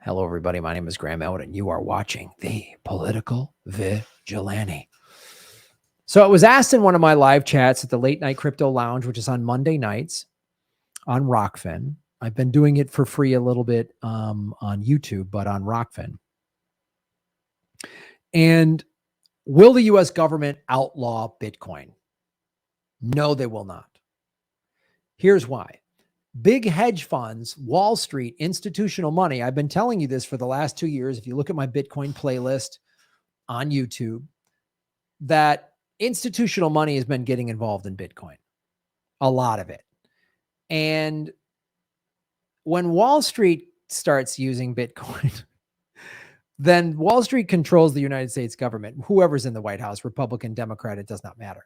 Hello, everybody. My name is Graham Elwood, and you are watching The Political Vigilante. So it was asked in one of my live chats at the Late Night Crypto Lounge, which is on Monday nights on Rockfin. I've been doing it for free a little bit on YouTube, but on Rockfin. And will the U.S. government outlaw Bitcoin? No, they will not. Here's why. Big hedge funds, Wall Street, institutional money. I've been telling you this for the last 2 years. If you look at my Bitcoin playlist on YouTube, that institutional money has been getting involved in Bitcoin, a lot of it. And when Wall Street starts using Bitcoin, then Wall Street controls the United States government, whoever's in the White House, Republican, Democrat, it does not matter.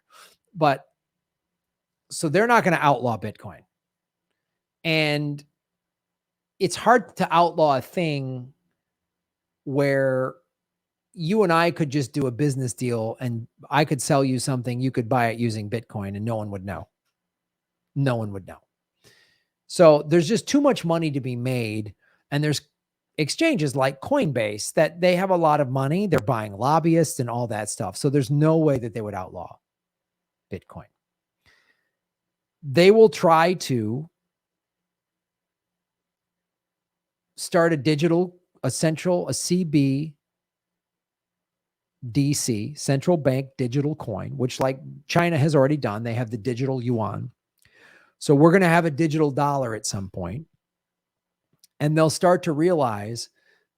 But so they're not going to outlaw Bitcoin. And it's hard to outlaw a thing where you and I could just do a business deal and I could sell you something, you could buy it using Bitcoin and no one would know. No one would know. So there's just too much money to be made. And there's exchanges like Coinbase that they have a lot of money. They're buying lobbyists and all that stuff. So there's no way that they would outlaw Bitcoin. They will try to start a CBDC, central bank digital coin, which like China has already done. They have the digital yuan. So we're going to have a digital dollar at some point. And they'll start to realize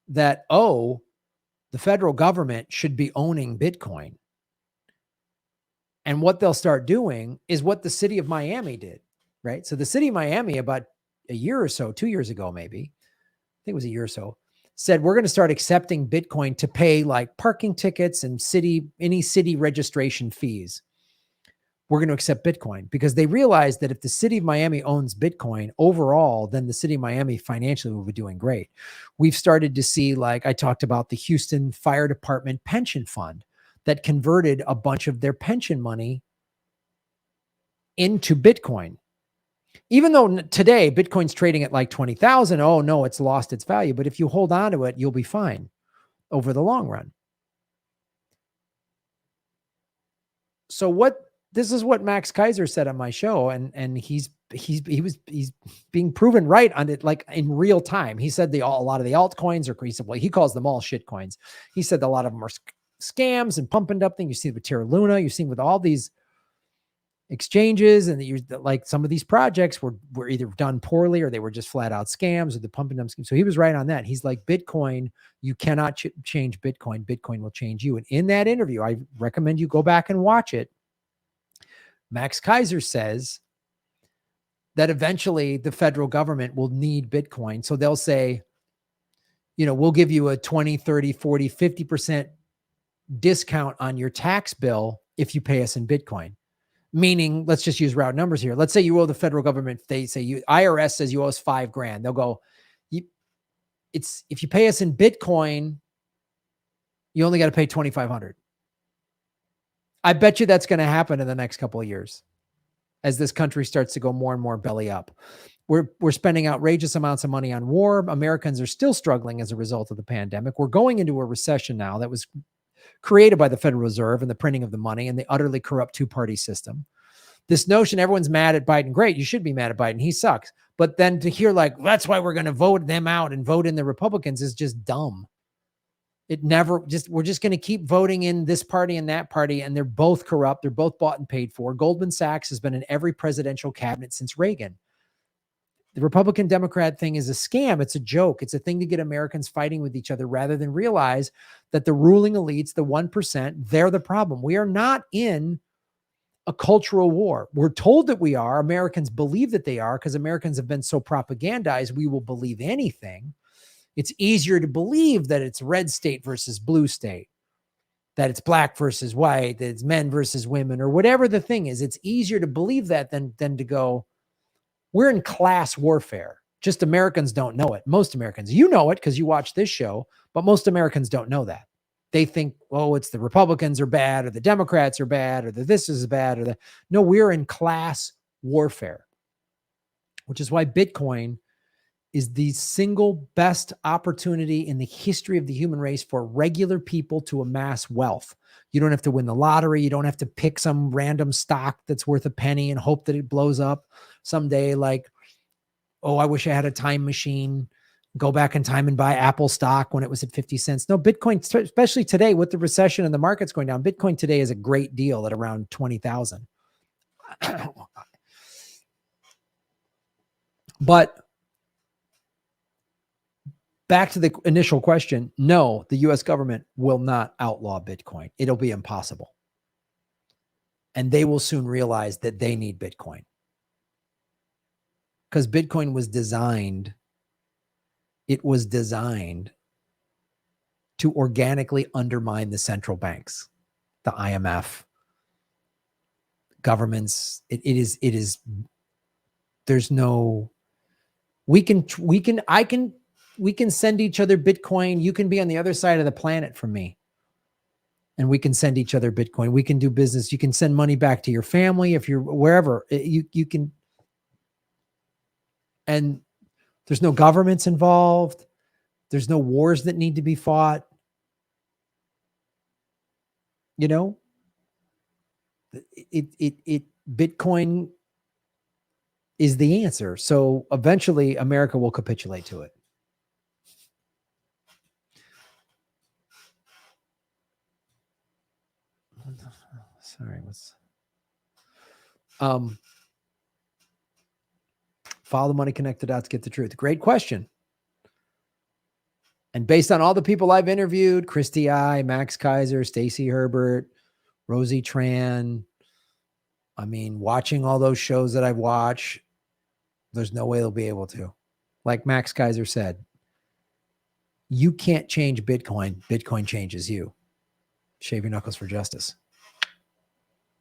that, oh, the federal government should be owning Bitcoin. And what they'll start doing is what the city of Miami did, right? So the city of Miami, about a year or so, 2 years ago, maybe, I think it was a year or so, said we're going to start accepting Bitcoin to pay like parking tickets and any city registration fees. We're going to accept Bitcoin because they realized that if the city of Miami owns Bitcoin overall, then the city of Miami financially will be doing great. We've started to see, like I talked about, the Houston Fire Department pension fund that converted a bunch of their pension money into Bitcoin. Even though today Bitcoin's trading at like 20,000, oh no, it's lost its value. But if you hold on to it, you'll be fine over the long run. So this is what Max Kaiser said on my show, and he's being proven right on it, like in real time. He said a lot of the altcoins are crazy. Well, he calls them all shit coins. He said a lot of them are scams and pumping up things. You see with Terra Luna, you've seen with all these exchanges, and like some of these projects were either done poorly or they were just flat out scams or the pumping dump schemes. So he was right on that. He's like, Bitcoin, you cannot change Bitcoin. Bitcoin will change you. And in that interview, I recommend you go back and watch it. Max Kaiser says that eventually the federal government will need Bitcoin. So they'll say, we'll give you a 20, 30, 40, 50% discount on your tax bill if you pay us in Bitcoin. Meaning, let's just use round numbers here. Let's say you owe the federal government, they say IRS says you owe us $5,000. They'll go, if you pay us in Bitcoin, you only got to pay $2,500. I bet you that's going to happen in the next couple of years as this country starts to go more and more belly up. We're spending outrageous amounts of money on war. Americans are still struggling as a result of the pandemic. We're going into a recession now that was created by the Federal Reserve and the printing of the money and the utterly corrupt two-party system. This notion everyone's mad at Biden. Great. You should be mad at Biden. He sucks. But then to hear like, that's why we're going to vote them out and vote in the Republicans is just dumb. We're just going to keep voting in this party and that party, and they're both corrupt. They're both bought and paid for. Goldman Sachs has been in every presidential cabinet since Reagan. The Republican Democrat thing is a scam. It's a joke. It's a thing to get Americans fighting with each other rather than realize that the ruling elites, the 1%, they're the problem. We are not in a cultural war. We're told that we are. Americans believe that they are because Americans have been so propagandized. We will believe anything. It's easier to believe that it's red state versus blue state, that it's black versus white, that it's men versus women, or whatever the thing is. It's easier to believe that than to go, we're in class warfare. Just Americans don't know it. Most Americans, you know it because you watch this show, but most Americans don't know that. They think, oh, it's the Republicans are bad, or the Democrats are bad, or this is bad, or no, we're in class warfare, which is why Bitcoin is the single best opportunity in the history of the human race for regular people to amass wealth. You don't have to win the lottery. You don't have to pick some random stock that's worth a penny and hope that it blows up someday. Like, oh, I wish I had a time machine, go back in time and buy Apple stock when it was at 50 cents. No, Bitcoin, especially today with the recession and the markets going down, Bitcoin today is a great deal at around 20,000. But back to the initial question, no, the US government will not outlaw Bitcoin. It'll be impossible. And they will soon realize that they need Bitcoin. Because Bitcoin was designed, it was designed to organically undermine the central banks, the IMF, governments. It is, there's no, we can send each other Bitcoin. You can be on the other side of the planet from me, and we can send each other Bitcoin. We can do business. You can send money back to your family if you're wherever. You can, and there's no governments involved. There's no wars that need to be fought. You know, Bitcoin is the answer. So eventually America will capitulate to it. Sorry, follow the money, connect the dots, get the truth. Great question. And based on all the people I've interviewed, Christy I, Max Kaiser, Stacy Herbert, Rosie Tran, I mean, watching all those shows that I've watched, there's no way they'll be able to. Like Max Kaiser said, you can't change Bitcoin. Bitcoin changes you. Shave your knuckles for justice.